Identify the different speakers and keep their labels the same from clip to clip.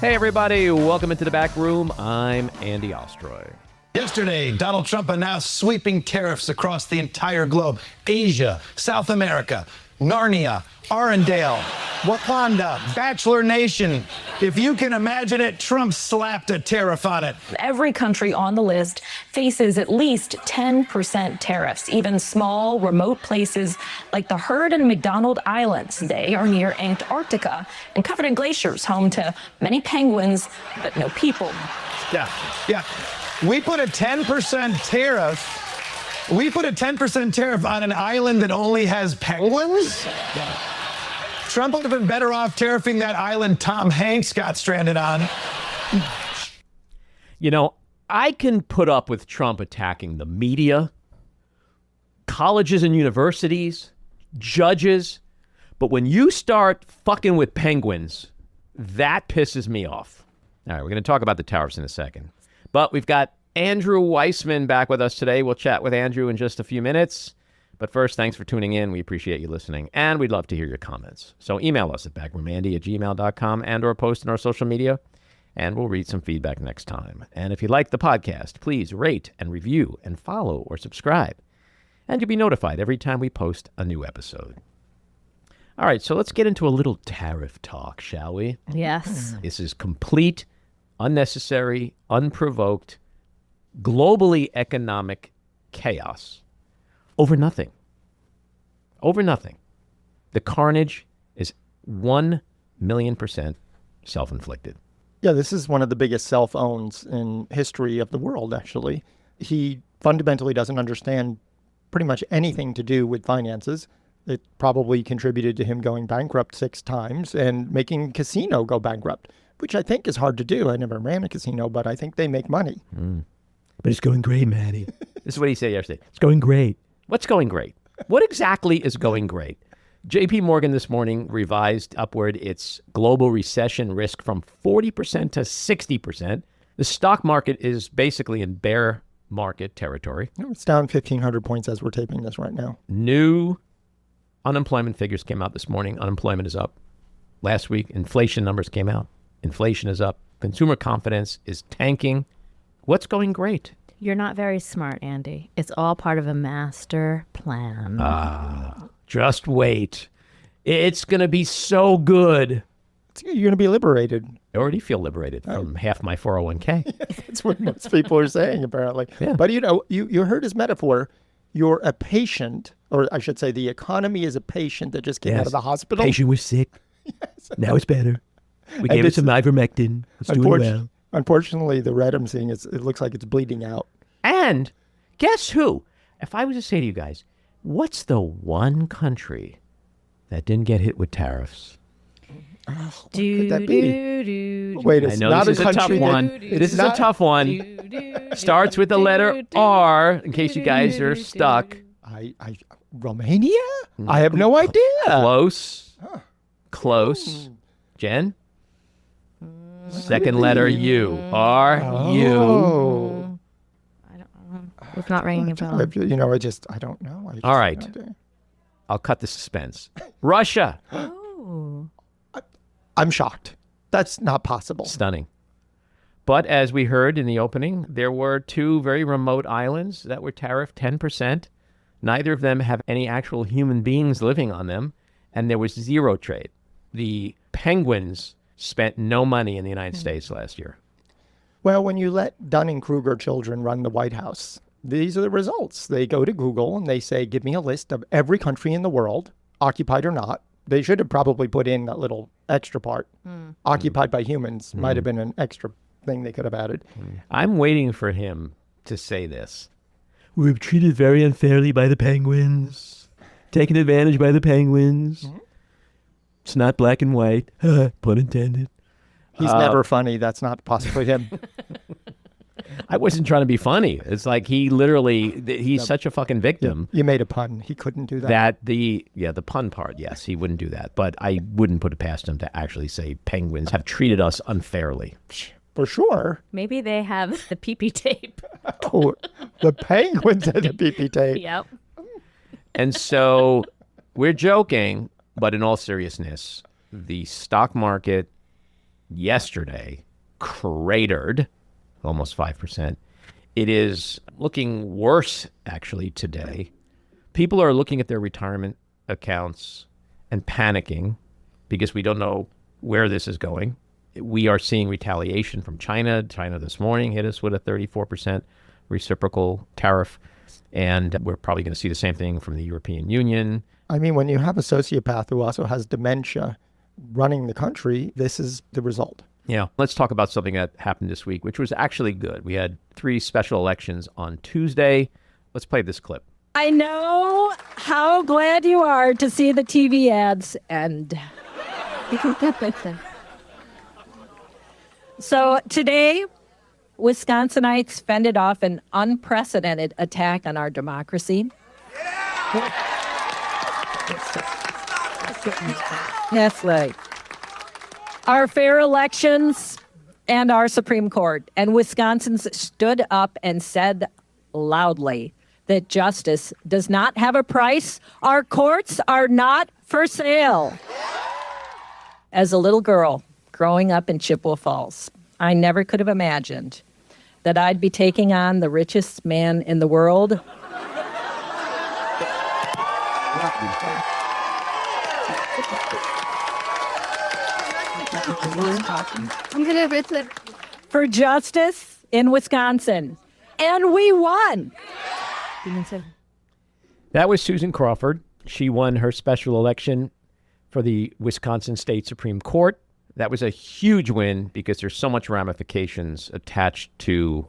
Speaker 1: Hey, everybody. Welcome into the back room. I'm Andy Ostroy.
Speaker 2: Yesterday, Donald Trump announced sweeping tariffs across the entire globe. Asia, South America, Narnia, Arendelle, Wakanda, Bachelor Nation. If you can imagine it, Trump slapped a tariff on it.
Speaker 3: Every country on the list faces at least 10% tariffs. Even small, remote places like the Heard and McDonald Islands. They are near Antarctica and covered in glaciers, home to many penguins, but no people.
Speaker 2: Yeah. We put a 10% tariff. We put a 10% tariff on an island that only has penguins? Yeah. Trump would have been better off tariffing that island Tom Hanks got stranded on.
Speaker 1: You know, I can put up with Trump attacking the media, colleges and universities, judges, but when you start fucking with penguins, that pisses me off. All right, we're going to talk about the tariffs in a second. But we've got Andrew Weissmann back with us today. We'll chat with Andrew in just a few minutes. But first, thanks for tuning in. We appreciate you listening. And we'd love to hear your comments. So email us at backroomandy@gmail.com and or post in our social media. And we'll read some feedback next time. And if you like the podcast, please rate and review and follow or subscribe. And you'll be notified every time we post a new episode. All right, so let's get into a little tariff talk, shall we?
Speaker 4: Yes.
Speaker 1: This is complete, unnecessary, unprovoked, globally economic chaos over nothing. Over nothing. The carnage is 1,000,000% self-inflicted.
Speaker 5: Yeah, this is one of the biggest self-owns in history of the world, actually. He fundamentally doesn't understand pretty much anything to do with finances. It probably contributed to him going bankrupt 6 times and making casino go bankrupt, which I think is hard to do. I never ran a casino, but I think they make money.
Speaker 1: But it's going great, Maddie. This is what he said yesterday. It's going great. What's going great? What exactly is going great? J.P. Morgan this morning revised upward its global recession risk from 40% to 60%. The stock market is basically in bear market territory.
Speaker 5: It's down 1,500 points as we're taping this right now.
Speaker 1: New unemployment figures came out this morning. Unemployment is up. Last week, inflation numbers came out. Inflation is up. Consumer confidence is tanking. What's going great?
Speaker 4: You're not very smart, Andy. It's all part of a master plan.
Speaker 1: Just wait. It's going to be so good.
Speaker 5: You're going to be liberated.
Speaker 1: I already feel liberated from half my 401k.
Speaker 5: That's what most people are saying, apparently.
Speaker 1: Yeah.
Speaker 5: But, you heard his metaphor. You're a patient, or I should say the economy is a patient that just came out of the hospital.
Speaker 1: Patient was sick. Yes. Now it's better. We gave it some ivermectin. It's doing well.
Speaker 5: Unfortunately, the red I'm seeing, it looks like it's bleeding out.
Speaker 1: And guess who? If I was to say to you guys, what's the one country that didn't get hit with tariffs?
Speaker 5: What could that be? Wait, it's
Speaker 1: I know
Speaker 5: not
Speaker 1: this is a tough
Speaker 5: country
Speaker 1: one. This is a tough one. Starts with the letter R, in case you guys are stuck.
Speaker 5: Romania? I have no idea.
Speaker 1: Close. Close. Jen? Second letter U. R-U.
Speaker 4: It's not ringing a bell.
Speaker 5: I don't know.
Speaker 1: All right. I'll cut the suspense. Russia.
Speaker 4: Oh.
Speaker 5: I'm shocked. That's not possible.
Speaker 1: Stunning. But as we heard in the opening, there were 2 very remote islands that were tariffed 10%. Neither of them have any actual human beings living on them, and there was zero trade. The penguins spent no money in the United States last year.
Speaker 5: Well, when you let Dunning-Kruger children run the White House, these are the results. They go to Google and they say, give me a list of every country in the world, occupied or not. They should have probably put in that little extra part. Occupied by humans might have been an extra thing they could have added.
Speaker 1: I'm waiting for him to say this. We were treated very unfairly by the penguins, taken advantage by the penguins. It's not black and white, pun intended.
Speaker 5: He's never funny. That's not possibly him.
Speaker 1: I wasn't trying to be funny. It's like he's such a fucking victim.
Speaker 5: You made a pun. He couldn't do that.
Speaker 1: The pun part, yes, he wouldn't do that. But I wouldn't put it past him to actually say penguins have treated us unfairly.
Speaker 5: For sure.
Speaker 4: Maybe they have the pee-pee tape.
Speaker 5: Oh, the penguins had the pee-pee tape.
Speaker 4: Yep.
Speaker 1: And yesterday cratered, almost 5%. It is looking worse, actually, today. People are looking at their retirement accounts and panicking because we don't know where this is going. We are seeing retaliation from China. China this morning hit us with a 34% reciprocal tariff. And we're probably going to see the same thing from the European Union.
Speaker 5: I mean, when you have a sociopath who also has dementia running the country, this is the result.
Speaker 1: Yeah. Let's talk about something that happened this week, which was actually good. We had 3 special elections on Tuesday. Let's play this clip.
Speaker 6: I know how glad you are to see the TV ads end. So today, Wisconsinites fended off an unprecedented attack on our democracy. That's right. Our fair elections and our Supreme Court. And Wisconsins stood up and said loudly that justice does not have a price. Our courts are not for sale. As a little girl growing up in Chippewa Falls, I never could have imagined that I'd be taking on the richest man in the world. For justice in Wisconsin. And we won.
Speaker 1: That was Susan Crawford. She won her special election for the Wisconsin State Supreme Court. That was a huge win because there's so much ramifications attached to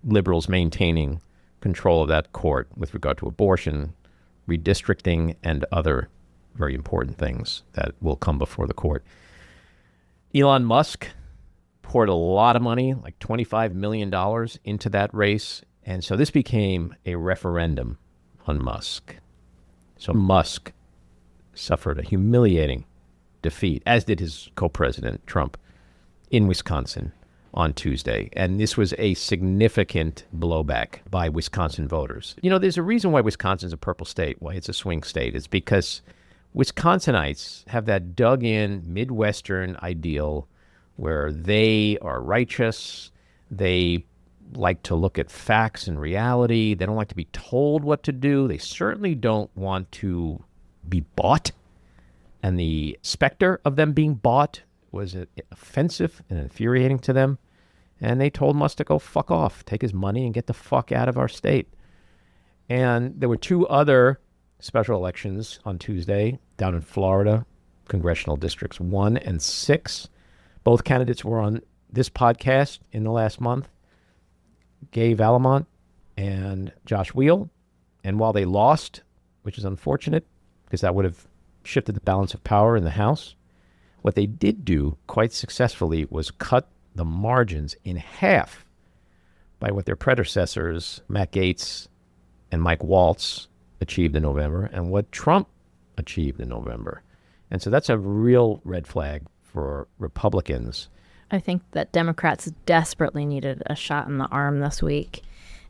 Speaker 1: liberals maintaining control of that court with regard to abortion, redistricting, and other very important things that will come before the court. Elon Musk poured a lot of money, like $25 million, into that race. And so this became a referendum on Musk. So Musk suffered a humiliating defeat, as did his co-president, Trump, in Wisconsin on Tuesday. And this was a significant blowback by Wisconsin voters. You know, there's a reason why Wisconsin's a purple state, why it's a swing state. It's because Wisconsinites have that dug-in Midwestern ideal where they are righteous, they like to look at facts and reality, they don't like to be told what to do, they certainly don't want to be bought. And the specter of them being bought was offensive and infuriating to them. And they told Musk to go fuck off, take his money and get the fuck out of our state. And there were 2 other special elections on Tuesday down in Florida, congressional districts 1 and 6. Both candidates were on this podcast in the last month, Gay Valamont and Josh Wheel. And while they lost, which is unfortunate because that would have shifted the balance of power in the House, what they did do quite successfully was cut the margins in half by what their predecessors, Matt Gaetz and Mike Waltz, achieved in November and what Trump achieved in November. And so that's a real red flag for Republicans.
Speaker 4: I think that Democrats desperately needed a shot in the arm this week.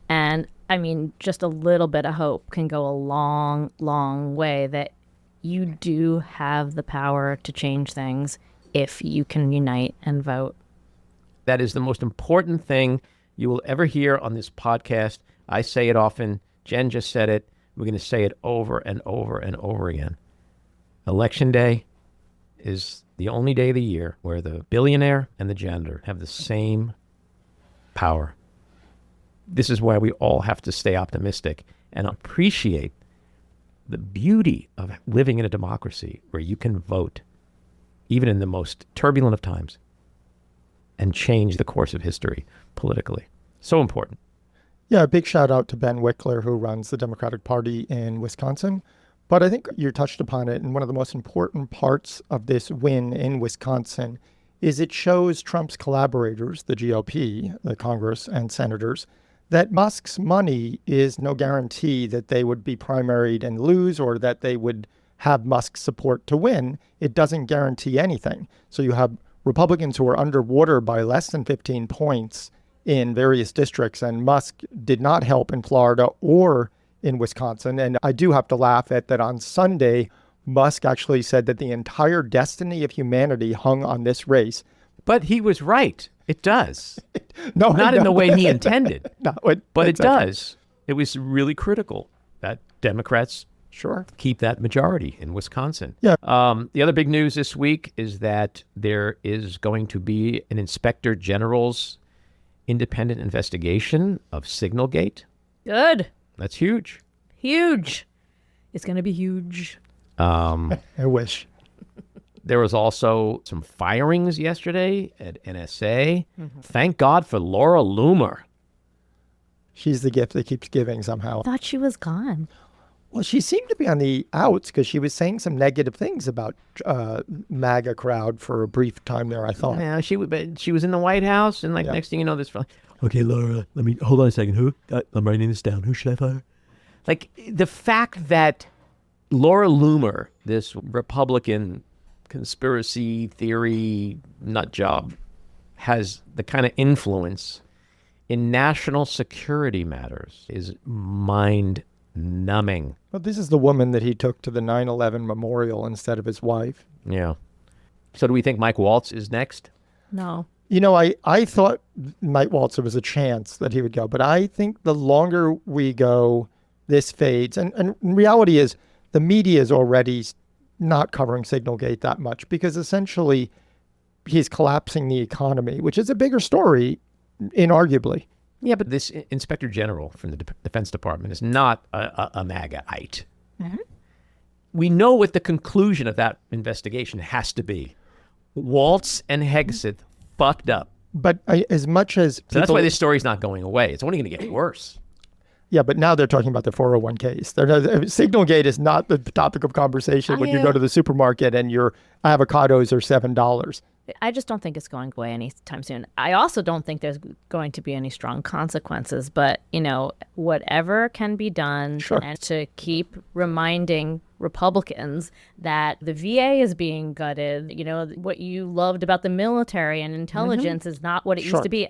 Speaker 4: And I mean, just a little bit of hope can go a long, long way, that you do have the power to change things if you can unite and vote.
Speaker 1: That is the most important thing you will ever hear on this podcast. I say it often. Jen just said it. We're going to say it over and over and over again. Election day is the only day of the year where the billionaire and the janitor have the same power. This is why we all have to stay optimistic and appreciate the beauty of living in a democracy where you can vote, even in the most turbulent of times, and change the course of history politically. So important.
Speaker 5: Yeah, a big shout out to Ben Wickler, who runs the Democratic Party in Wisconsin. But I think you touched upon it, and one of the most important parts of this win in Wisconsin is it shows Trump's collaborators, the GOP, the Congress and senators, that Musk's money is no guarantee that they would be primaried and lose, or that they would have Musk's support to win. It doesn't guarantee anything. So you have Republicans who are underwater by less than 15 points in various districts, and Musk did not help in Florida or in Wisconsin. And I do have to laugh at that. On Sunday, Musk actually said that the entire destiny of humanity hung on this race.
Speaker 1: But he was right. It does.
Speaker 5: No,
Speaker 1: Not in the way he intended,
Speaker 5: No,
Speaker 1: but it
Speaker 5: exactly.
Speaker 1: does. It was really critical that Democrats
Speaker 5: Sure.
Speaker 1: keep that majority in Wisconsin.
Speaker 5: Yeah.
Speaker 1: The other big news this week is that there is going to be an inspector general's independent investigation of Signalgate.
Speaker 4: Good.
Speaker 1: That's huge.
Speaker 4: Huge. It's going to be huge.
Speaker 5: I wish.
Speaker 1: There was also some firings yesterday at NSA. Thank God for Laura Loomer.
Speaker 5: She's the gift that keeps giving somehow.
Speaker 4: I thought she was gone.
Speaker 5: Well, she seemed to be on the outs because she was saying some negative things about MAGA crowd for a brief time there, I thought.
Speaker 1: Yeah, she was in the White House, and next thing you know, okay, Laura, let me hold on a second. Who? I'm writing this down. Who should I fire? Like the fact that Laura Loomer, this Republican conspiracy theory nut job, has the kind of influence in national security matters is mind-numbing.
Speaker 5: Well, this is the woman that he took to the 9/11 memorial instead of his wife.
Speaker 1: Yeah. So do we think Mike Waltz is next?
Speaker 4: No.
Speaker 5: You know, I thought Mike Waltz, there was a chance that he would go, but I think the longer we go, this fades. And reality is the media is already not covering Signalgate that much because essentially he's collapsing the economy, which is a bigger story, inarguably.
Speaker 1: Yeah, but this inspector general from the Defense Department is not a MAGA-ite. We know what the conclusion of that investigation has to be. Waltz and Hegseth fucked up.
Speaker 5: But as much as
Speaker 1: So that's why this story's not going away. It's only going to get worse.
Speaker 5: Yeah, but now they're talking about the 401ks. Signalgate is not the topic of conversation when you go to the supermarket and your avocados are $7.
Speaker 4: I just don't think it's going away anytime soon. I also don't think there's going to be any strong consequences, but, whatever can be done and to keep reminding Republicans that the VA is being gutted, what you loved about the military and intelligence is not what it used to be.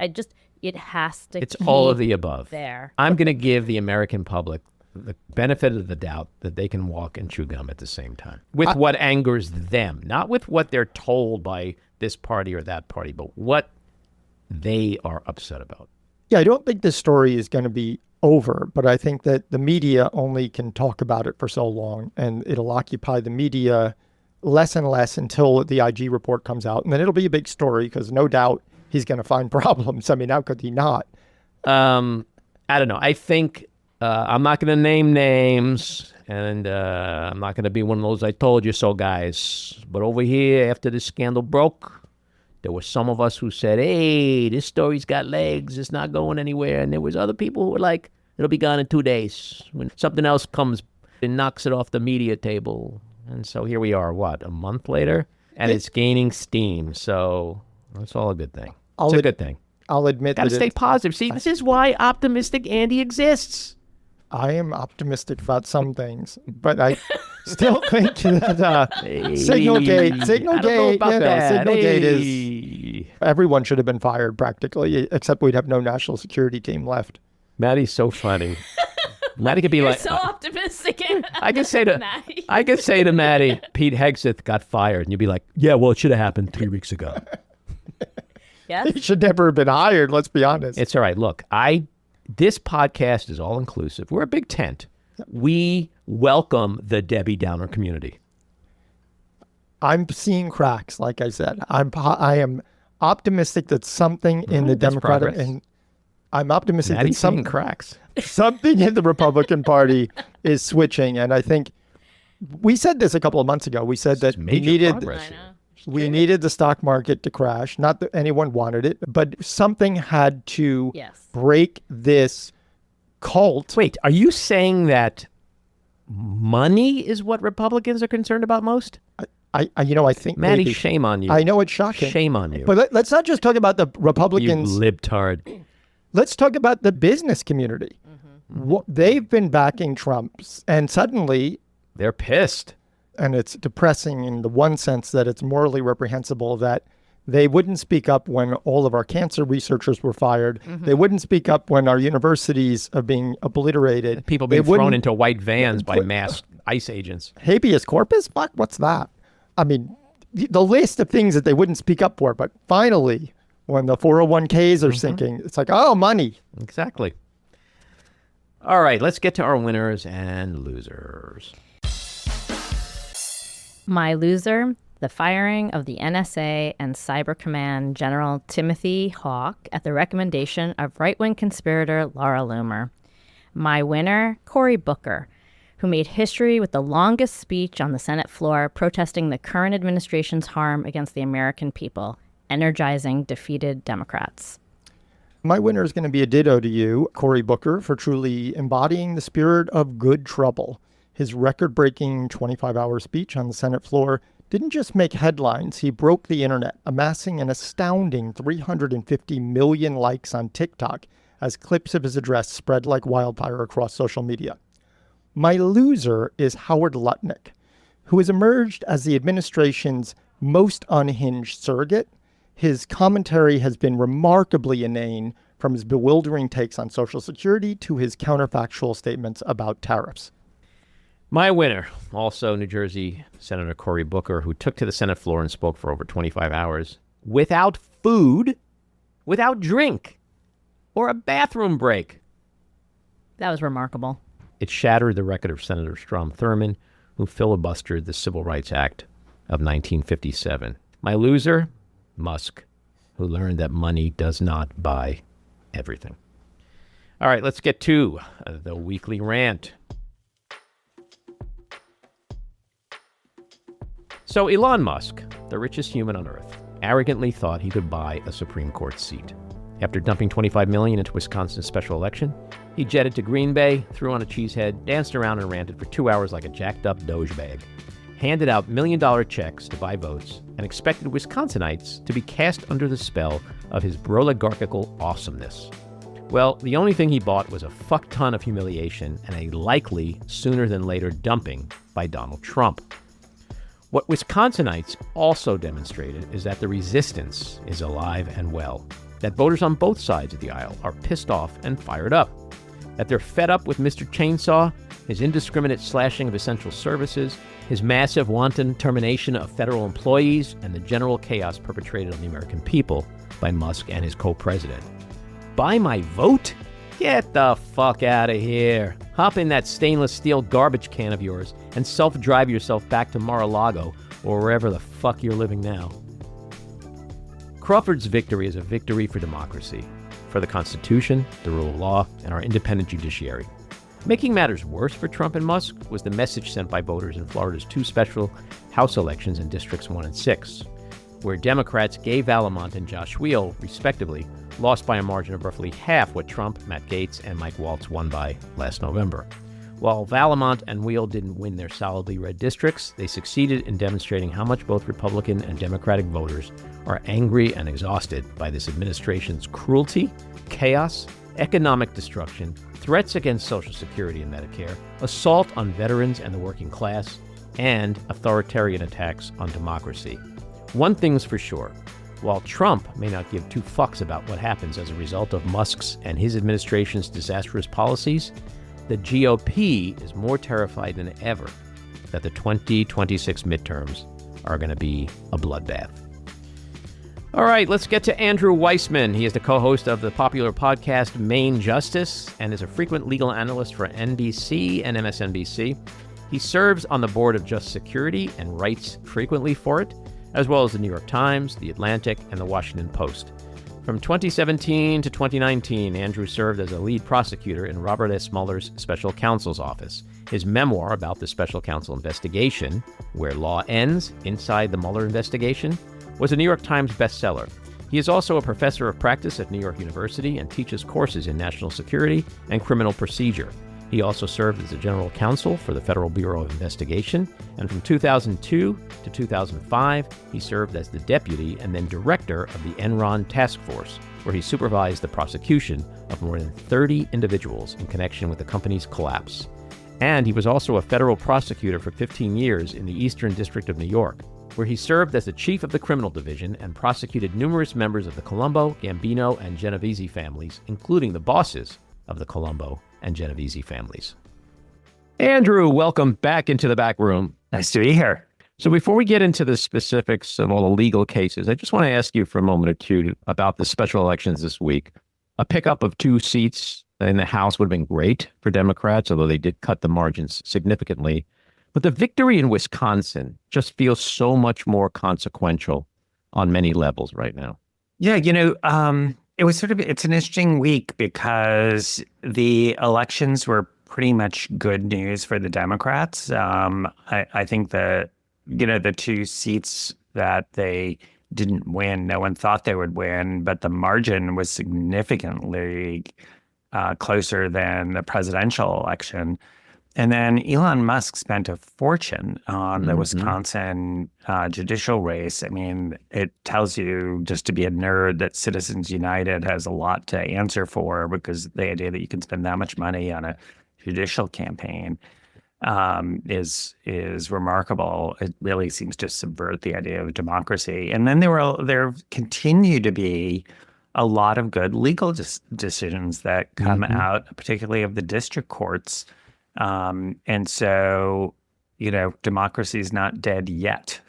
Speaker 4: It has to
Speaker 1: It's all of the above.
Speaker 4: There.
Speaker 1: I'm going to give the American public the benefit of the doubt that they can walk and chew gum at the same time with what angers them, not with what they're told by this party or that party, but what they are upset about.
Speaker 5: Yeah, I don't think this story is going to be over, but I think that the media only can talk about it for so long, and it'll occupy the media less and less until the IG report comes out, and then it'll be a big story because no doubt he's going to find problems. I mean, how could he not?
Speaker 1: I don't know. I think I'm not going to name names, and I'm not going to be one of those I told you so guys. But over here, after this scandal broke, there were some of us who said, hey, this story's got legs. It's not going anywhere. And there was other people who were like, it'll be gone in 2 days when something else comes and knocks it off the media table. And so here we are, a month later? And it's gaining steam. So that's all a good thing. It's a good thing.
Speaker 5: I'll admit
Speaker 1: Got to
Speaker 5: that
Speaker 1: stay positive. See, this is why optimistic Andy exists.
Speaker 5: I am optimistic about some things, but I still think that Signalgate is everyone should have been fired practically, except we'd have no national security team left.
Speaker 1: Maddie's so funny. Maddie could be
Speaker 4: You're
Speaker 1: like,
Speaker 4: so optimistic.
Speaker 1: I could say to Maddie, Pete Hegseth got fired, and you'd be like, yeah, well, it should have happened 3 weeks ago.
Speaker 4: Yes.
Speaker 5: He should never have been hired. Let's be honest.
Speaker 1: It's all right. Look, this podcast is all inclusive. We're a big tent. We welcome the Debbie Downer community.
Speaker 5: I'm seeing cracks, like I said. I am optimistic that something in the Democratic
Speaker 1: progress.
Speaker 5: and I'm optimistic
Speaker 1: Maddie's
Speaker 5: that
Speaker 1: seeing cracks.
Speaker 5: something in the Republican Party is switching. And I think we said this a couple of months ago. We said that we
Speaker 1: Major
Speaker 5: needed
Speaker 1: progress.
Speaker 5: we needed the stock market to crash. Not that anyone wanted it, but something had to break this cult.
Speaker 1: Wait, are you saying that money is what Republicans are concerned about most?
Speaker 5: I think
Speaker 1: Maddie,
Speaker 5: maybe.
Speaker 1: shame on you.
Speaker 5: I know it's shocking.
Speaker 1: Shame on you.
Speaker 5: But let's not just talk about the
Speaker 1: You
Speaker 5: Republicans.
Speaker 1: libtard.
Speaker 5: Let's talk about the business community. They've been backing Trump, and suddenly,
Speaker 1: They're pissed.
Speaker 5: and it's depressing in the one sense that it's morally reprehensible that they wouldn't speak up when all of our cancer researchers were fired. They wouldn't speak up when our universities are being obliterated.
Speaker 1: People
Speaker 5: They
Speaker 1: being thrown
Speaker 5: wouldn't-
Speaker 1: into white vans by masked ICE agents.
Speaker 5: Habeas corpus? Fuck, what's that? I mean, the list of things that they wouldn't speak up for. But finally, when the 401ks are sinking, it's like, oh, money.
Speaker 1: Exactly. All right, let's get to our winners and losers.
Speaker 4: My loser, the firing of the NSA and Cyber Command General Timothy Hawk at the recommendation of right-wing conspirator Laura Loomer. My winner, Cory Booker, who made history with the longest speech on the Senate floor protesting the current administration's harm against the American people, energizing defeated Democrats.
Speaker 5: My winner is going to be a ditto to you, Cory Booker, for truly embodying the spirit of good trouble. His record-breaking 25-hour speech on the Senate floor didn't just make headlines, he broke the internet, amassing an astounding 350 million likes on TikTok as clips of his address spread like wildfire across social media. My loser is Howard Lutnick, who has emerged as the administration's most unhinged surrogate. His commentary has been remarkably inane, from his bewildering takes on Social Security to his counterfactual statements about tariffs.
Speaker 1: My winner, also New Jersey Senator Cory Booker, who took to the Senate floor and spoke for over 25 hours without food, without drink, or a bathroom break.
Speaker 4: That was remarkable.
Speaker 1: It shattered the record of Senator Strom Thurmond, who filibustered the Civil Rights Act of 1957. My loser, Musk, who learned that money does not buy everything. All right, let's get to the weekly rant. So Elon Musk, the richest human on earth, arrogantly thought he could buy a Supreme Court seat. After dumping $25 million into Wisconsin's special election, he jetted to Green Bay, threw on a cheesehead, danced around and ranted for 2 hours like a jacked-up Doge bag, handed out million-dollar checks to buy votes, and expected Wisconsinites to be cast under the spell of his broligarchical awesomeness. Well, the only thing he bought was a fuck-ton of humiliation and a likely sooner-than-later dumping by Donald Trump. What Wisconsinites also demonstrated is that the resistance is alive and well, that voters on both sides of the aisle are pissed off and fired up, that they're fed up with Mr. Chainsaw, his indiscriminate slashing of essential services, his massive wanton termination of federal employees, and the general chaos perpetrated on the American people by Musk and his co-president. Buy my vote? Get the fuck out of here. Hop in that stainless steel garbage can of yours and self-drive yourself back to Mar-a-Lago or wherever the fuck you're living now. Crawford's victory is a victory for democracy, for the Constitution, the rule of law, and our independent judiciary. Making matters worse for Trump and Musk was the message sent by voters in Florida's two special House elections in Districts 1 and 6, where Democrats Gabe Vallimont and Josh Weil, respectively, lost by a margin of roughly half what Trump, Matt Gaetz, and Mike Waltz won by last November. While Vallimont and Weil didn't win their solidly red districts, they succeeded in demonstrating how much both Republican and Democratic voters are angry and exhausted by this administration's cruelty, chaos, economic destruction, threats against Social Security and Medicare, assault on veterans and the working class, and authoritarian attacks on democracy. One thing's for sure. While Trump may not give two fucks about what happens as a result of Musk's and his administration's disastrous policies, the GOP is more terrified than ever that the 2026 midterms are going to be a bloodbath. All right, let's get to Andrew Weissmann. He is the co-host of the popular podcast Main Justice and is a frequent legal analyst for NBC and MSNBC. He serves on the board of Just Security and writes frequently for it, as well as the New York Times, The Atlantic, and the Washington Post. From 2017 to 2019, Andrew served as a lead prosecutor in Robert S. Mueller's Special Counsel's office. His memoir about the Special Counsel investigation, Where Law Ends, Inside the Mueller Investigation, was a New York Times bestseller. He is also a professor of practice at New York University and teaches courses in national security and criminal procedure. He also served as the General Counsel for the Federal Bureau of Investigation, and from 2002 to 2005, he served as the Deputy and then Director of the Enron Task Force, where he supervised the prosecution of more than 30 individuals in connection with the company's collapse. And he was also a federal prosecutor for 15 years in the Eastern District of New York, where he served as the chief of the criminal division and prosecuted numerous members of the Colombo, Gambino, and Genovese families, including the bosses of the Colombo and Genovese families. Andrew, welcome back into the back room.
Speaker 7: Nice to be here.
Speaker 1: So before we get into the specifics of all the legal cases, I just want to ask you for a moment or two about the special elections this week. A pickup of 2 seats in the House would have been great for Democrats, although they did cut the margins significantly. But the victory in Wisconsin just feels so much more consequential on many levels right now.
Speaker 7: Yeah, it was it's an interesting week because the elections were pretty much good news for the Democrats. I think the 2 seats that they didn't win, no one thought they would win, but the margin was significantly closer than the presidential election. And then Elon Musk spent a fortune on the Wisconsin judicial race. I mean, it tells you, just to be a nerd, that Citizens United has a lot to answer for, because the idea that you can spend that much money on a judicial campaign is remarkable. It really seems to subvert the idea of democracy. And then there continue to be a lot of good legal decisions that come out, particularly of the district courts. And so, democracy is not dead yet.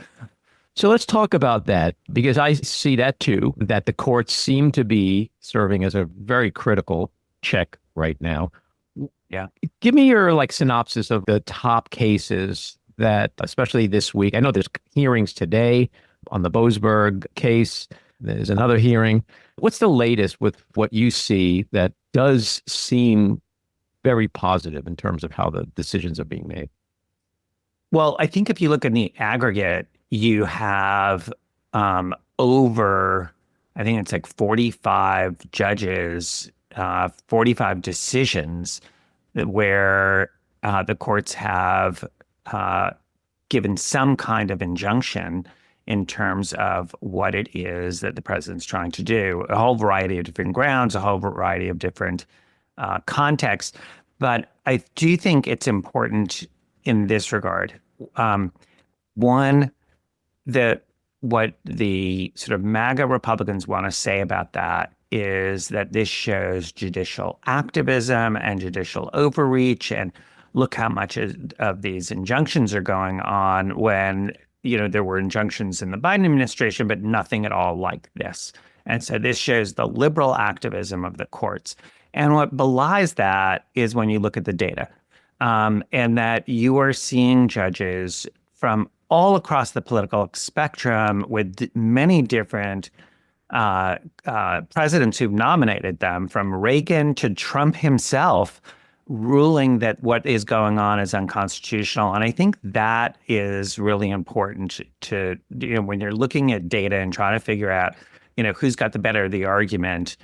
Speaker 1: So let's talk about that, because I see that too, that the courts seem to be serving as a very critical check right now.
Speaker 7: Yeah.
Speaker 1: Give me your synopsis of the top cases that, especially this week. I know there's hearings today on the Boasberg case. There's another hearing. What's the latest with what you see that does seem very positive in terms of how the decisions are being made?
Speaker 7: Well, I think if you look in the aggregate, you have over, I think it's 45 judges, 45 decisions where the courts have given some kind of injunction in terms of what it is that the president's trying to do. A whole variety of different grounds, a whole variety of different contexts. But I do think it's important in this regard. One, what the sort of MAGA Republicans want to say about that is that this shows judicial activism and judicial overreach, and look how much of these injunctions are going on when, there were injunctions in the Biden administration, but nothing at all like this. And so this shows the liberal activism of the courts. And what belies that is when you look at the data, and that you are seeing judges from all across the political spectrum with many different presidents who've nominated them, from Reagan to Trump himself, ruling that what is going on is unconstitutional. And I think that is really important to, when you're looking at data and trying to figure out, who's got the better of the argument.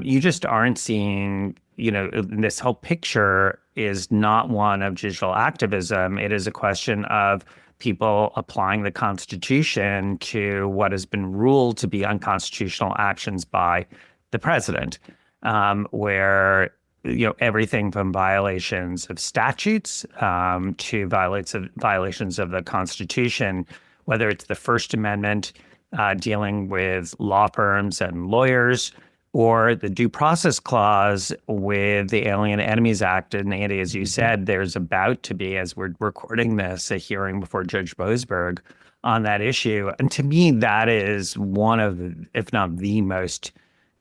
Speaker 7: You just aren't seeing, this whole picture is not one of judicial activism. It is a question of people applying the Constitution to what has been ruled to be unconstitutional actions by the president, where, everything from violations of statutes to violations of the Constitution, whether it's the First Amendment dealing with law firms and lawyers, or the Due Process Clause with the Alien Enemies Act. And Andy, as you said, there's about to be, as we're recording this, a hearing before Judge Boasberg on that issue. And to me, that is one of, if not the most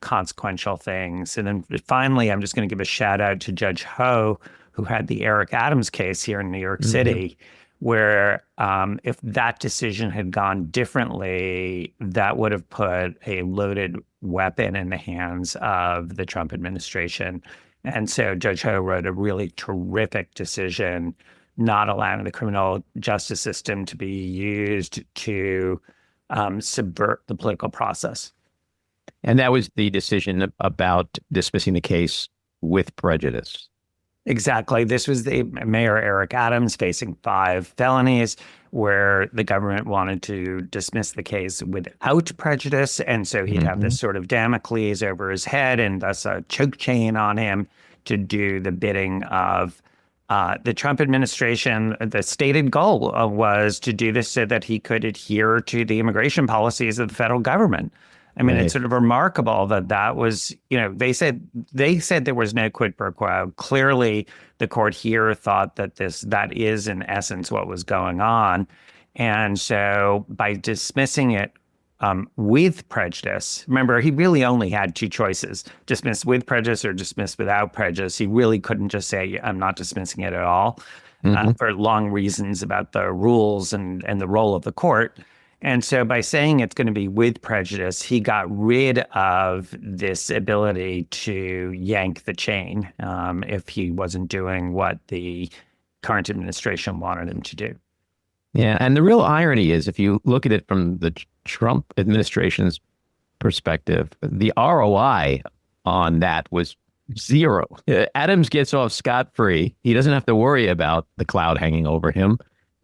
Speaker 7: consequential things. And then finally, I'm just going to give a shout out to Judge Ho, who had the Eric Adams case here in New York City, where if that decision had gone differently, that would have put a loaded weapon in the hands of the Trump administration. And so Judge Ho wrote a really terrific decision, not allowing the criminal justice system to be used to subvert the political process.
Speaker 1: And that was the decision about dismissing the case with prejudice.
Speaker 7: Exactly. This was the Mayor Eric Adams facing 5 felonies, where the government wanted to dismiss the case without prejudice. And so he'd have this sort of Damocles over his head, and thus a choke chain on him to do the bidding of the Trump administration. The stated goal was to do this so that he could adhere to the immigration policies of the federal government. I mean, It's sort of remarkable that was, they said there was no quid pro quo. Clearly, the court here thought that that is in essence what was going on. And so by dismissing it with prejudice, remember, he really only had two choices: dismiss with prejudice or dismiss without prejudice. He really couldn't just say, I'm not dismissing it at all, for long reasons about the rules and the role of the court. And so by saying it's going to be with prejudice, he got rid of this ability to yank the chain if he wasn't doing what the current administration wanted him to do.
Speaker 1: Yeah, and the real irony is, if you look at it from the Trump administration's perspective, the ROI on that was zero. Adams gets off scot-free. He doesn't have to worry about the cloud hanging over him.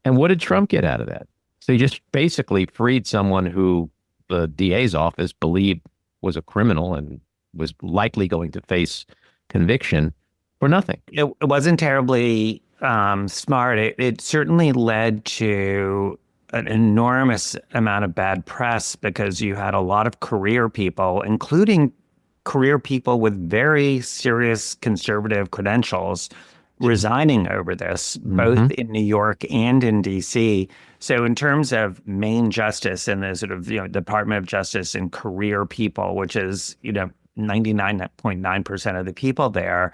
Speaker 1: And what did Trump get out of that? So he just basically freed someone who the DA's office believed was a criminal and was likely going to face conviction for nothing.
Speaker 7: It wasn't terribly smart. It certainly led to an enormous amount of bad press because you had a lot of career people, including career people with very serious conservative credentials, resigning over this, both in New York and in D.C. So in terms of main justice and the sort of, Department of Justice and career people, which is, 99.9% of the people there,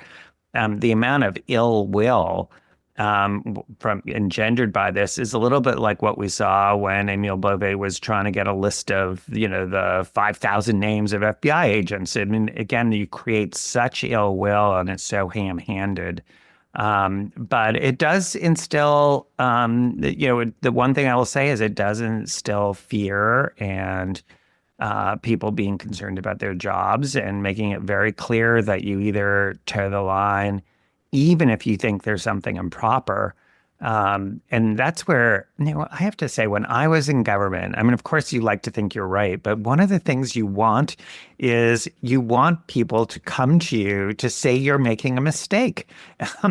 Speaker 7: the amount of ill will engendered by this is a little bit like what we saw when Emile Beauvais was trying to get a list of, the 5,000 names of FBI agents. I mean, again, you create such ill will and it's so ham-handed. But it does instill, the one thing I will say is it does instill fear and people being concerned about their jobs and making it very clear that you either toe the line, even if you think there's something improper. And that's where, I have to say, when I was in government, I mean, of course, you like to think you're right, but one of the things you want is you want people to come to you to say you're making a mistake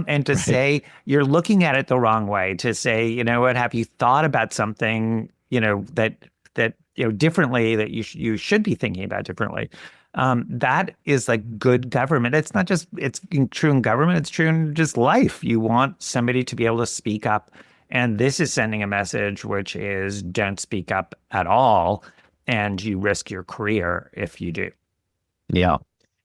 Speaker 7: and to say you're looking at it the wrong way, to say, what, have you thought about something, that differently, that you should be thinking about differently. That is like good government. It's not just, it's true in government, it's true in just life. You want somebody to be able to speak up. And this is sending a message which is don't speak up at all. And you risk your career if you do.
Speaker 1: Yeah.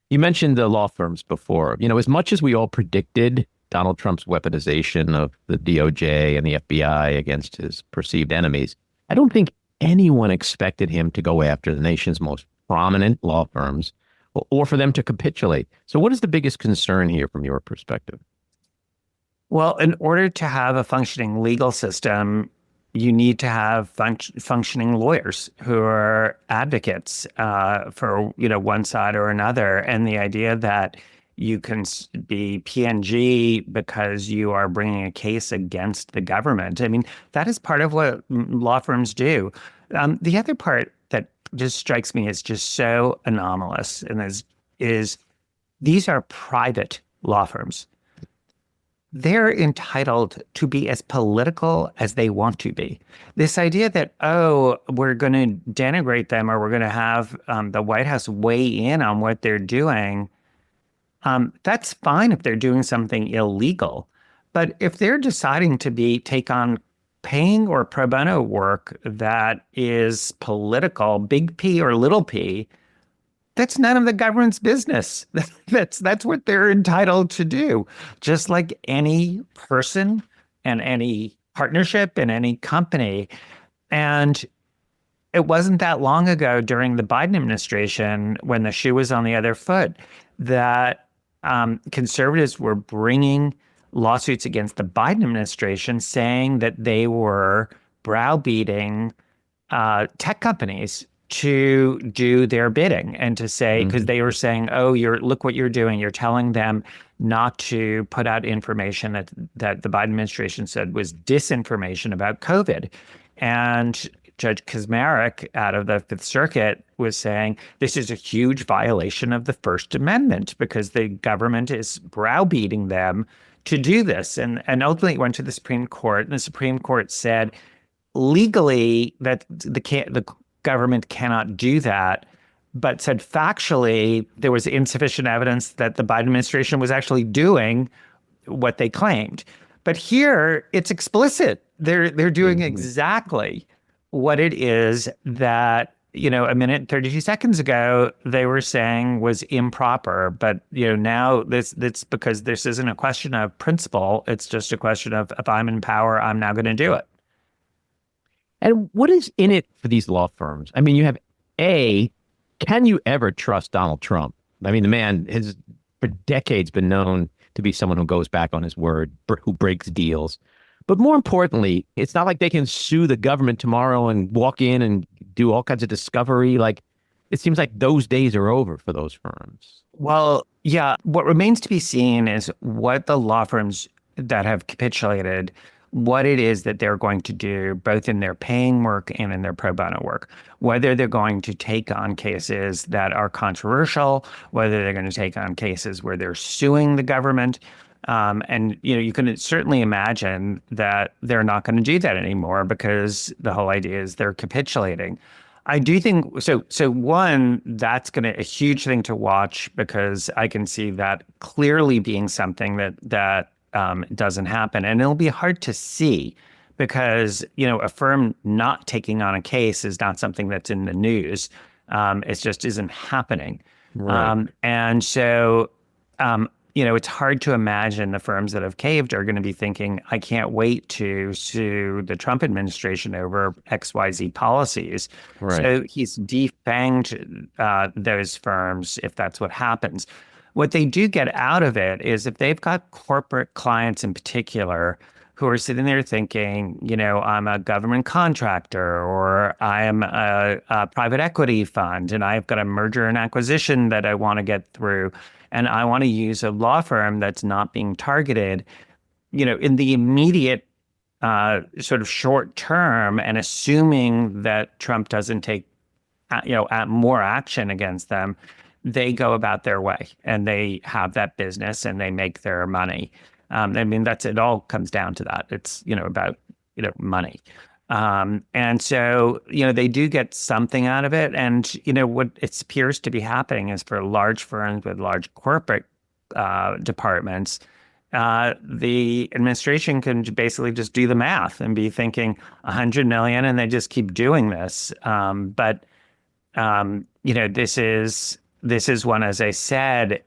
Speaker 1: You mentioned the law firms before. As much as we all predicted Donald Trump's weaponization of the DOJ and the FBI against his perceived enemies, I don't think anyone expected him to go after the nation's most prominent law firms or for them to capitulate. So what is the biggest concern here from your perspective?
Speaker 7: Well, in order to have a functioning legal system, you need to have functioning lawyers who are advocates for one side or another. And the idea that you can be PNG because you are bringing a case against the government, I mean, that is part of what law firms do. The other part that just strikes me as just so anomalous and is these are private law firms. They're entitled to be as political as they want to be. This idea that, we're going to denigrate them or we're going to have the White House weigh in on what they're doing, that's fine if they're doing something illegal. But if they're deciding to take on paying or pro bono work that is political, big P or little p, that's none of the government's business. That's what they're entitled to do. Just like any person and any partnership and any company. And it wasn't that long ago during the Biden administration when the shoe was on the other foot that conservatives were bringing lawsuits against the Biden administration saying that they were browbeating tech companies to do their bidding and to say, because they were saying, look what you're doing. You're telling them not to put out information that the Biden administration said was disinformation about COVID. And Judge Kaczmarek out of the Fifth Circuit was saying this is a huge violation of the First Amendment because the government is browbeating them to do this. And ultimately it went to the Supreme Court, and the Supreme Court said legally that the government cannot do that, but said factually there was insufficient evidence that the Biden administration was actually doing what they claimed. But here, it's explicit. They're doing exactly what it is that, a minute and 32 seconds ago, they were saying was improper. But, now it's because this isn't a question of principle. It's just a question of, if I'm in power, I'm now going to do it.
Speaker 1: And what is in it for these law firms? I mean, you have can you ever trust Donald Trump? I mean, the man has for decades been known to be someone who goes back on his word, who breaks deals. But more importantly, it's not like they can sue the government tomorrow and walk in and do all kinds of discovery. Like, it seems like those days are over for those firms.
Speaker 7: Well, yeah, what remains to be seen is what the law firms that have capitulated, what it is that they're going to do, both in their paying work and in their pro bono work, whether they're going to take on cases that are controversial, whether they're going to take on cases where they're suing the government. And, you can certainly imagine that they're not going to do that anymore, because the whole idea is they're capitulating. I do think so. So one, that's a huge thing to watch, because I can see that clearly being something that doesn't happen. And it'll be hard to see, because, a firm not taking on a case is not something that's in the news. It just isn't happening.
Speaker 1: Right.
Speaker 7: And so, it's hard to imagine the firms that have caved are going to be thinking, I can't wait to sue the Trump administration over XYZ policies.
Speaker 1: Right.
Speaker 7: So he's defanged those firms if that's what happens. What they do get out of it is, if they've got corporate clients in particular who are sitting there thinking, I'm a government contractor, or I am a private equity fund, and I've got a merger and acquisition that I want to get through, and I want to use a law firm that's not being targeted, in the immediate sort of short term, and assuming that Trump doesn't take, more action against them, they go about their way and they have that business and they make their money. I mean, it all comes down to that. It's, about, money. And so, they do get something out of it. And, what it appears to be happening is, for large firms with large corporate departments, the administration can basically just do the math and be thinking 100 million, and they just keep doing this. But this is one, as I said,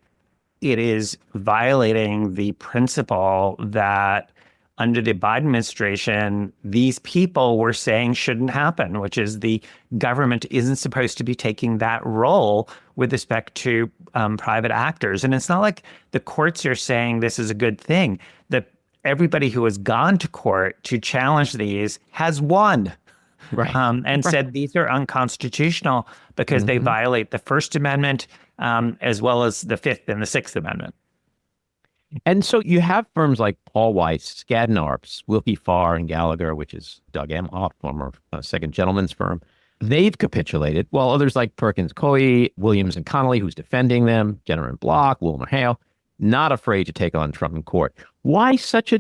Speaker 7: it is violating the principle that under the Biden administration, these people were saying shouldn't happen, which is the government isn't supposed to be taking that role with respect to private actors. And it's not like the courts are saying this is a good thing. That everybody who has gone to court to challenge these has won.
Speaker 1: Right.
Speaker 7: And said these are unconstitutional because they violate the First Amendment, as well as the Fifth and the Sixth Amendment.
Speaker 1: And so you have firms like Paul Weiss, Skadden Arps, Wilkie Farr, and Gallagher, which is Doug Emhoff, former Second Gentleman's firm. They've capitulated, while others like Perkins Coie, Williams and Connolly, who's defending them, Jenner and Block, Wilmer Hale, not afraid to take on Trump in court. Why such a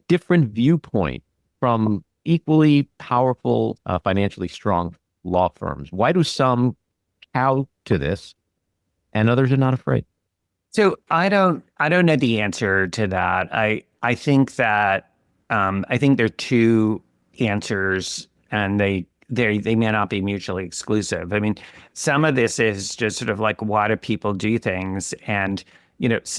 Speaker 1: different viewpoint from equally powerful, financially strong law firms? Why do some cow to this and others are not afraid?
Speaker 7: So I don't know the answer to that. I think that I think there are two answers, and they may not be mutually exclusive. I mean, some of this is just sort of like, why do people do things, and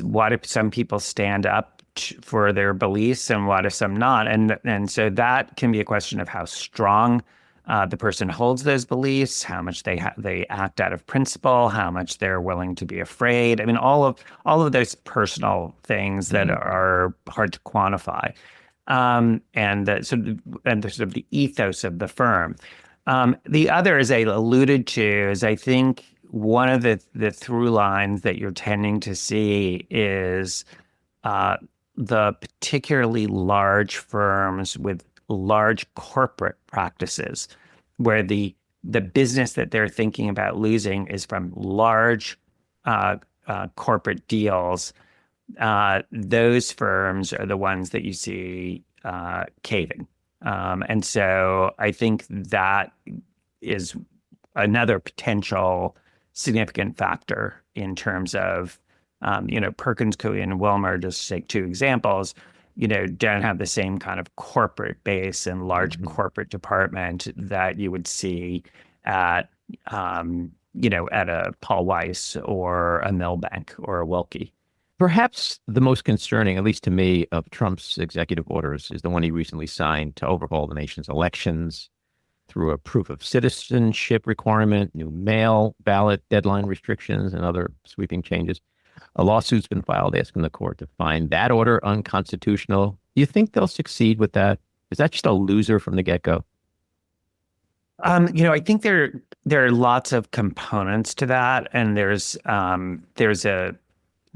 Speaker 7: why do some people stand up for their beliefs and why do some not? And so that can be a question of how strong the person holds those beliefs, how much they act out of principle, how much they're willing to be afraid. I mean, all of those personal things that are hard to quantify, and the sort of the ethos of the firm. The other, as I alluded to, is I think one of the through lines that you're tending to see is the particularly large firms with large corporate practices, where the business that they're thinking about losing is from large corporate deals. Those firms are the ones that you see caving. And so I think that is another potential significant factor in terms of, Perkins Coie and Wilmer, just to take two examples. don't have the same kind of corporate base and large corporate department that you would see at, at a Paul Weiss or a Milbank or a Wilkie.
Speaker 1: Perhaps the most concerning, at least to me, of Trump's executive orders is the one he recently signed to overhaul the nation's elections through a proof of citizenship requirement, new mail ballot deadline restrictions, and other sweeping changes. A lawsuit's been filed asking the court to find that order unconstitutional. Do you think they'll succeed with that? Is that just a loser from the get-go?
Speaker 7: I think there are lots of components to that, and there's a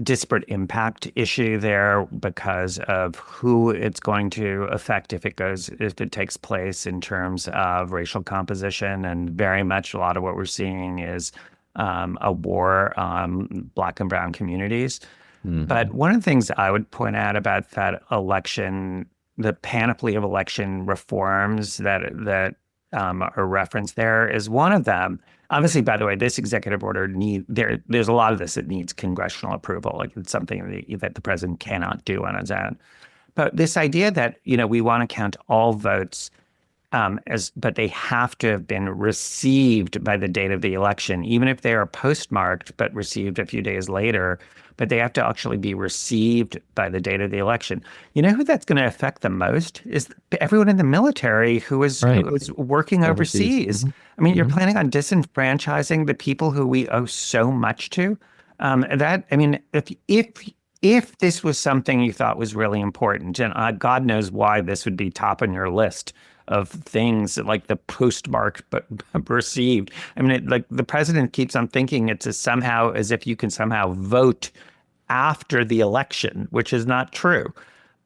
Speaker 7: disparate impact issue there because of who it's going to affect if it takes place in terms of racial composition, and very much a lot of what we're seeing is a war on Black and brown communities. But one of the things I would point out about that election, the panoply of election reforms that are referenced there, is one of them. Obviously, by the way, this executive order there's a lot of this that needs congressional approval. Like, it's something that the president cannot do on his own. But this idea that we want to count all votes, but they have to have been received by the date of the election, even if they are postmarked but received a few days later. But they have to actually be received by the date of the election. You know who that's going to affect the most is everyone in the military who is working overseas. I mean, you're planning on disenfranchising the people who we owe so much to. If this was something you thought was really important, and God knows why this would be top on your list of things like the postmark but received. I mean, the president keeps on thinking it's as if you can somehow vote after the election, which is not true.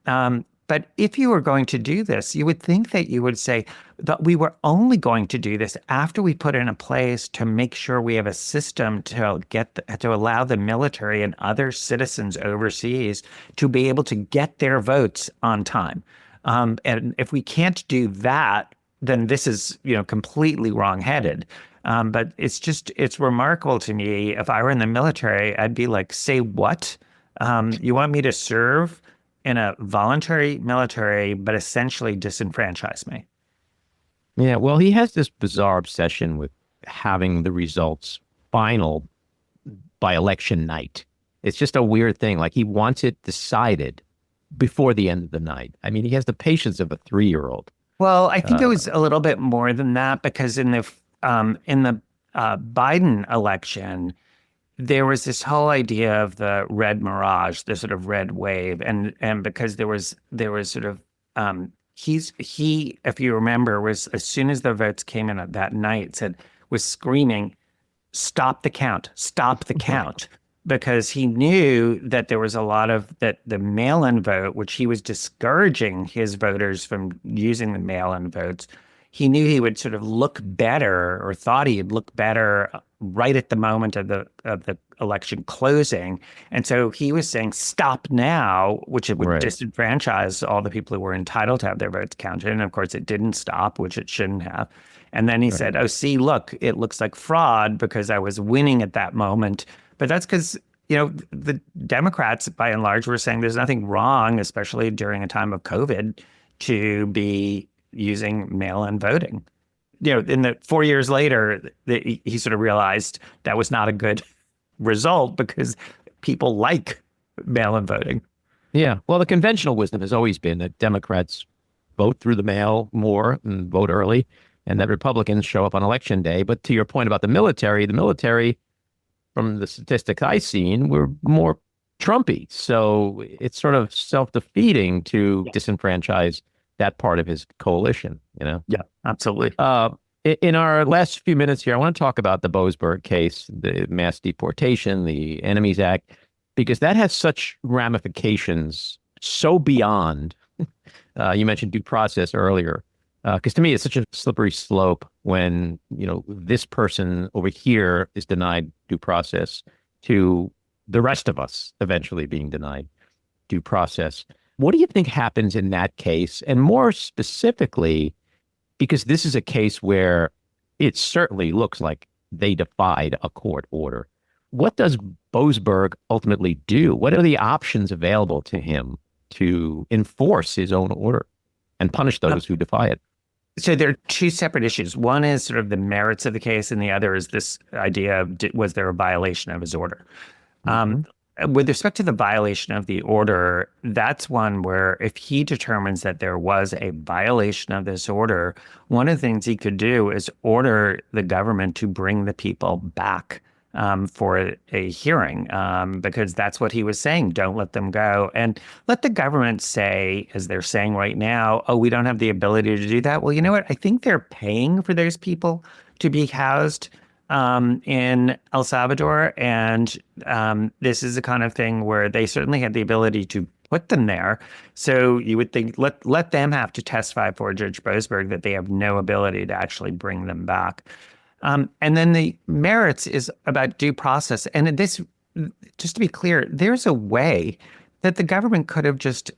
Speaker 7: But if you were going to do this, you would think that you would say that we were only going to do this after we put in a place to make sure we have a system to allow the military and other citizens overseas to be able to get their votes on time. And if we can't do that, then this is, completely wrongheaded. But it's remarkable to me. If I were in the military, I'd be like, say what? You want me to serve in a voluntary military, but essentially disenfranchise me?
Speaker 1: Yeah, well, he has this bizarre obsession with having the results final by election night. It's just a weird thing. Like, he wants it decided before the end of the night. I mean, he has the patience of a 3-year-old.
Speaker 7: Well, I think it was a little bit more than that, because in the Biden election, there was this whole idea of the red mirage, the sort of red wave, and because there was sort of he, if you remember, was, as soon as the votes came in that night, was screaming, "Stop the count! Stop the count!" Because he knew that there was a lot of the mail-in vote, which he was discouraging his voters from using the mail-in votes. He knew he would sort of look better, or thought he'd look better, right at the moment of the election closing. And so he was saying, stop now, which it would disenfranchise all the people who were entitled to have their votes counted. And of course, it didn't stop, which it shouldn't have. And then he said, oh, see, look, it looks like fraud because I was winning at that moment. But that's because, the Democrats, by and large, were saying there's nothing wrong, especially during a time of COVID, to be using mail-in voting. In the 4 years later, he sort of realized that was not a good result because people like mail-in voting.
Speaker 1: Yeah. Well, the conventional wisdom has always been that Democrats vote through the mail more and vote early, and that Republicans show up on election day. But to your point about the military, from the statistics I've seen, were more Trumpy. So it's sort of self-defeating to disenfranchise that part of his coalition,
Speaker 7: Yeah, absolutely.
Speaker 1: In our last few minutes here, I want to talk about the Boasberg case, the mass deportation, the Enemies Act, because that has such ramifications so beyond. You mentioned due process earlier, because to me, it's such a slippery slope when, this person over here is denied due process to the rest of us eventually being denied due process. What do you think happens in that case? And more specifically, because this is a case where it certainly looks like they defied a court order. What does Boasberg ultimately do? What are the options available to him to enforce his own order and punish those who defy it.
Speaker 7: So there are two separate issues. One is sort of the merits of the case, and the other is this idea of was there a violation of his order? With respect to the violation of the order, that's one where if he determines that there was a violation of this order, one of the things he could do is order the government to bring the people back for a hearing, because that's what he was saying. Don't let them go. And let the government say, as they're saying right now, oh, we don't have the ability to do that. Well, you know what? I think they're paying for those people to be housed in El Salvador. And this is the kind of thing where they certainly had the ability to put them there. So you would think, let them have to testify for Judge Boasberg that they have no ability to actually bring them back. And then the merits is about due process. And this, just to be clear, there's a way that the government could have just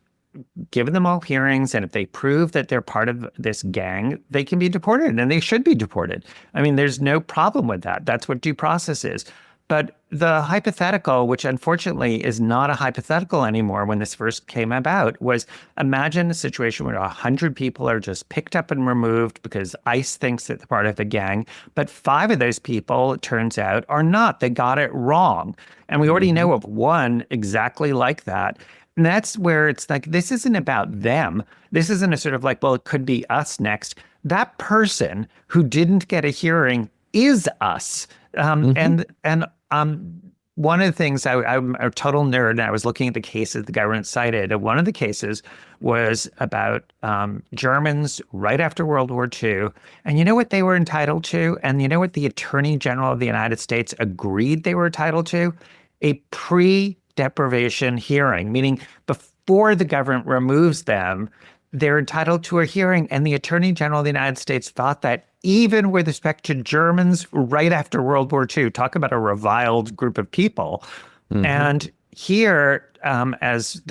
Speaker 7: given them all hearings, and if they prove that they're part of this gang, they can be deported, and they should be deported. I mean, there's no problem with that. That's what due process is. But the hypothetical, which unfortunately is not a hypothetical anymore when this first came about, was imagine a situation where 100 people are just picked up and removed because ICE thinks that they're part of the gang, but 5 of those people, it turns out, are not. They got it wrong. And we already know of one exactly like that. And that's where it's like, this isn't about them. This isn't a sort of like, well, it could be us next. That person who didn't get a hearing is us. And one of the things, I'm a total nerd, and I was looking at the cases the government cited. And one of the cases was about Germans right after World War II. And you know what they were entitled to? And you know what the Attorney General of the United States agreed they were entitled to? A pre-deprivation hearing, meaning before the government removes them, they're entitled to a hearing. And the Attorney General of the United States thought that even with respect to Germans right after World War II, talk about a reviled group of people. And here, as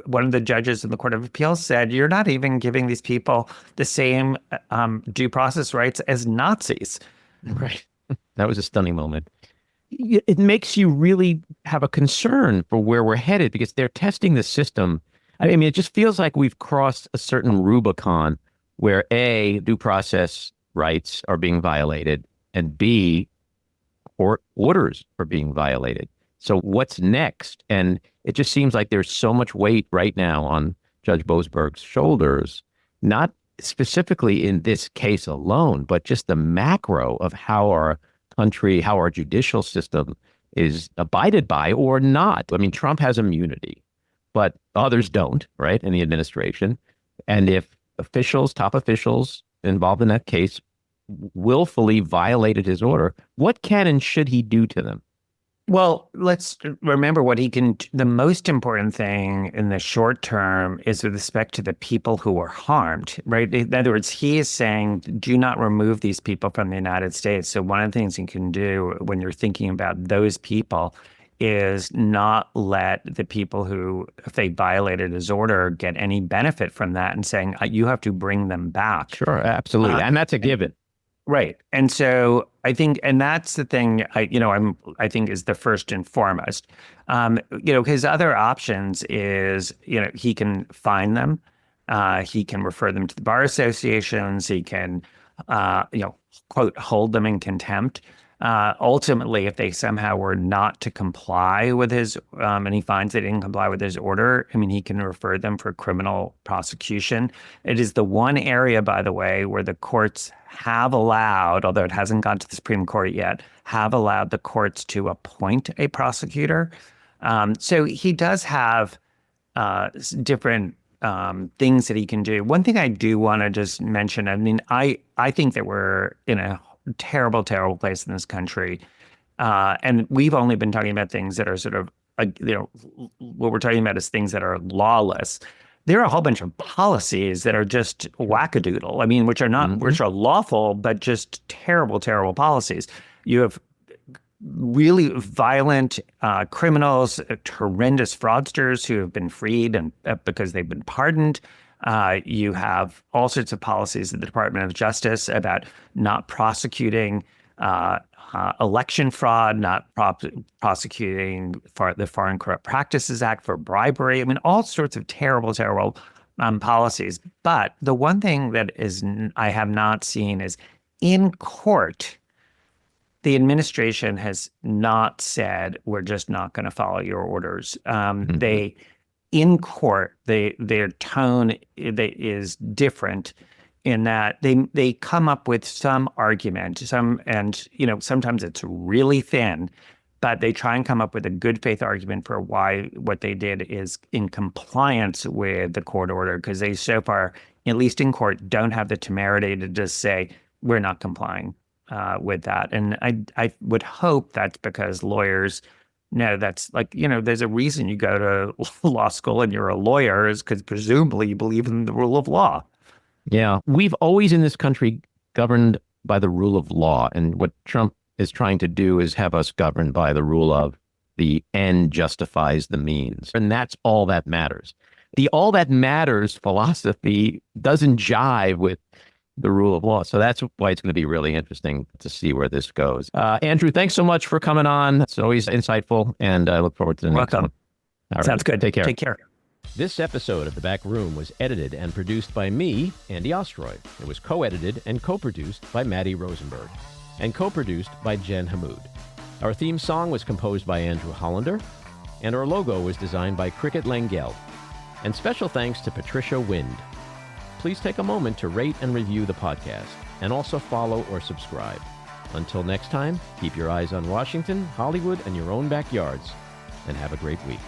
Speaker 7: one of the judges in the Court of Appeals said, you're not even giving these people the same due process rights as Nazis.
Speaker 1: Right. That was a stunning moment. It makes you really have a concern for where we're headed, because they're testing the system. I mean, it just feels like we've crossed a certain Rubicon where A, due process rights are being violated, and B, court orders are being violated. So what's next? And it just seems like there's so much weight right now on Judge Boasberg's shoulders, not specifically in this case alone, but just the macro of how our country, how our judicial system is abided by or not. I mean, Trump has immunity, but others don't, right, in the administration. And if officials, top officials involved in that case willfully violated his order, what can and should he do to them?
Speaker 7: Well, let's remember what he can. The most important thing in the short term is with respect to the people who were harmed, right? In other words, he is saying, do not remove these people from the United States. So one of the things you can do when you're thinking about those people is not let the people who, if they violated his order, get any benefit from that, and saying, you have to bring them back.
Speaker 1: Sure, absolutely. And that's a given.
Speaker 7: Right. And so I think, and that's the thing, I think is the first and foremost. His other options is, he can fine them. He can refer them to the bar associations. He can, quote, hold them in contempt. Ultimately, if they somehow were not to comply with his, and he finds they didn't comply with his order, he can refer them for criminal prosecution. It is the one area, by the way, where the courts have allowed, although it hasn't gone to the Supreme Court yet, have allowed the courts to appoint a prosecutor. So he does have different things that he can do. One thing I do want to just mention, I think that we're in a terrible, terrible place in this country. And we've only been talking about things that are sort of, what we're talking about is things that are lawless. There are a whole bunch of policies that are just wackadoodle. Which are not, which are lawful, but just terrible, terrible policies. You have really violent criminals, horrendous fraudsters who have been freed and because they've been pardoned. You have all sorts of policies in the Department of Justice about not prosecuting election fraud, not prosecuting for the Foreign Corrupt Practices Act for bribery. I mean, all sorts of terrible, terrible policies. But the one thing that I have not seen is in court, the administration has not said, we're just not going to follow your orders. They, in court, their tone is different in that they come up with some argument, and sometimes it's really thin, but they try and come up with a good faith argument for why what they did is in compliance with the court order, because they so far, at least in court, don't have the temerity to just say, we're not complying with that. And I would hope that's because lawyers know that's there's a reason you go to law school and you're a lawyer is because presumably you believe in the rule of law.
Speaker 1: Yeah, we've always in this country governed by the rule of law. And what Trump is trying to do is have us governed by the rule of the end justifies the means. And that's all that matters. The all that matters philosophy doesn't jive with the rule of law. So that's why it's going to be really interesting to see where this goes. Andrew, thanks so much for coming on. It's always insightful, and I look forward to the next one.
Speaker 7: Welcome.
Speaker 1: All
Speaker 7: Sounds
Speaker 1: right.
Speaker 7: good.
Speaker 1: Take care.
Speaker 7: Take care.
Speaker 1: This episode of The Back Room was edited and produced by me, Andy Ostroy. It was co-edited and co-produced by Maddie Rosenberg and co-produced by Jen Hammoud. Our theme song was composed by Andrew Hollander, and our logo was designed by Cricket Langell. And special thanks to Patricia Wind. Please take a moment to rate and review the podcast, and also follow or subscribe. Until next time, keep your eyes on Washington, Hollywood, and your own backyards, and have a great week.